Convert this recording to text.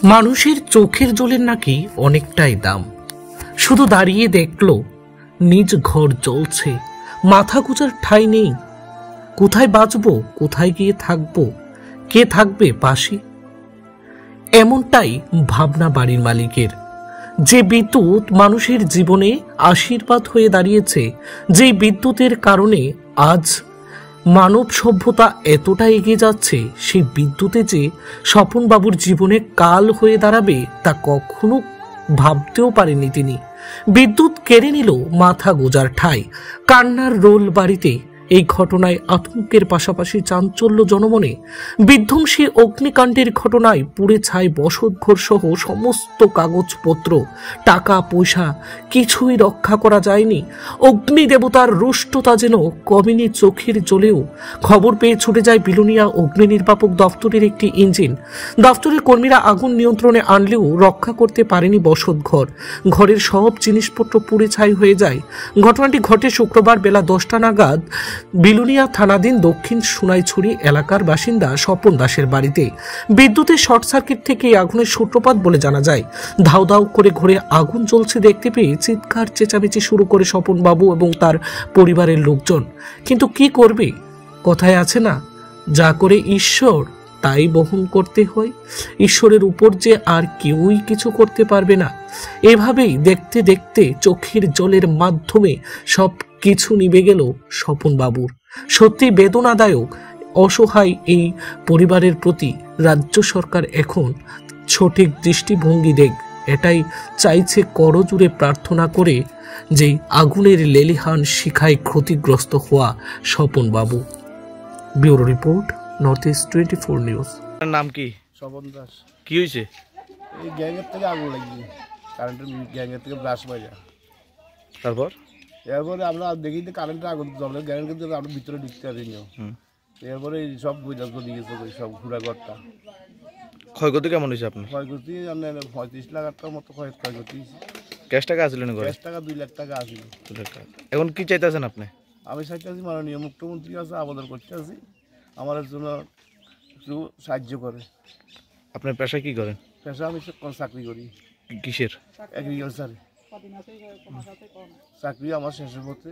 মানুষের চোখের জলের নাকি অনেকটাই দাম। শুধু দাঁড়িয়ে দেখলো নিজ ঘর জ্বলছে, মাথা গোঁজার ঠাঁই নেই। কোথায় বাঁচবো, কোথায় গিয়ে থাকবো, কে থাকবে পাশে? এমনটাই ভাবনা বাড়ির মালিকের। যে বিদ্যুৎ মানুষের জীবনে আশীর্বাদ হয়ে দাঁড়িয়েছে, যে বিদ্যুতের কারণে আজ মানব সভ্যতা এতটা এগিয়ে যাচ্ছে, সেই বিদ্যুতে যে স্বপনবাবুর জীবনে কাল হয়ে দাঁড়াবে তা কখনো ভাবতেও পারেননি তিনি। বিদ্যুৎ কেড়ে নিল মাথা গোজার ঠাঁই, কান্নার রোল বাড়িতে। এই ঘটনায় আতঙ্কের পাশাপাশি চাঞ্চল্য জনমনে। বিধ্বংসী অগ্নিকাণ্ডের ঘটনায় পুড়ে ছাই বসতঘর সহ সমস্ত কাগজপত্র, টাকা পয়সা কিছুই রক্ষা করা যায়নি। অগ্নি দেবতার রুষ্টতা যেন কমেনি চোখের জলেও। খবর পেয়ে ছুটে যায় বিলোনিয়া অগ্নি নির্বাপক দপ্তরের একটি ইঞ্জিন। দপ্তরের কর্মীরা আগুন নিয়ন্ত্রণে আনলেও রক্ষা করতে পারেনি বসতঘর। ঘরের সব জিনিসপত্র পুড়ে ছাই হয়ে যায়। ঘটনাটি ঘটে শুক্রবার বেলা 10টা নাগাদ বিলুনিয়া থানাধীন দক্ষিণ সোনাইছড়ি এলাকার বাসিন্দা স্বপন দাসের বাড়িতে। বিদ্যুতের শর্ট সার্কিট থেকে আগুনের সূত্রপাত বলে জানা যায়। ধাউ ধাউ করে ঘরে আগুন জ্বলছে দেখতে পেয়ে চিৎকার চেঁচামেচি শুরু করে স্বপন বাবু এবং তার পরিবারের লোকজন। কিন্তু কি করবে? কথায় আছে না, যা করে ঈশ্বর তাই বহন করতে হয়। ঈশ্বরের উপর যে আর কেউই কিছু করতে পারবে না। এভাবেই দেখতে দেখতে চোখের জলের মাধ্যমে সব কিছু নিভে গেল স্বপন বাবুর। সত্যি বেদনাদায়ক। অসহায় এই পরিবারের প্রতি রাজ্য সরকার এখন সঠিক দৃষ্টিভঙ্গি দেখ, এটাই চাইছে করজোড়ে প্রার্থনা করে, যে আগুনের লেলিহান শিখায় ক্ষতিগ্রস্ত হওয়া স্বপন বাবু। Bureau report, north east 24 news. নাম কি? স্বপন দাস। কি হয়েছে? এই গ্যাংয়ের থেকে আগুন লাগিয়ে, কারেন্টের গ্যাংয়ের থেকে ব্রাশ বাজা। তারপর এরপরে আমরা দেখি যে কারেন্টের আগুন জ্বলে, গ্যাংয়ের কিন্তু আমরা ভিতরে ঢুকতে পারিনি। এরপরে এই সব বইটা চলে গেছে, সব ঘুরা ঘরটা। ক্ষয়ক্ষতি কেমন হয়েছে আপনার? ক্ষয়ক্ষতি 35 লাখ টাকার মতো ক্ষয়ক্ষতি হয়েছে। ক্যাশ টাকা আসলে না? ক্যাশ টাকা 2 লাখ টাকা আসলে। এখন কি চাইতেছেন আপনি? আমি চাইতেছি মাননীয় মুখ্যমন্ত্রীর কাছে আবেদন করতে আছি, আমার জন্য একটু সাহায্য করে। আপনার পেশা কি করেন? পেশা আমি চাকরি করি। কিসের? এগ্রিকালচারে চাকরি আমার শেষের পথে।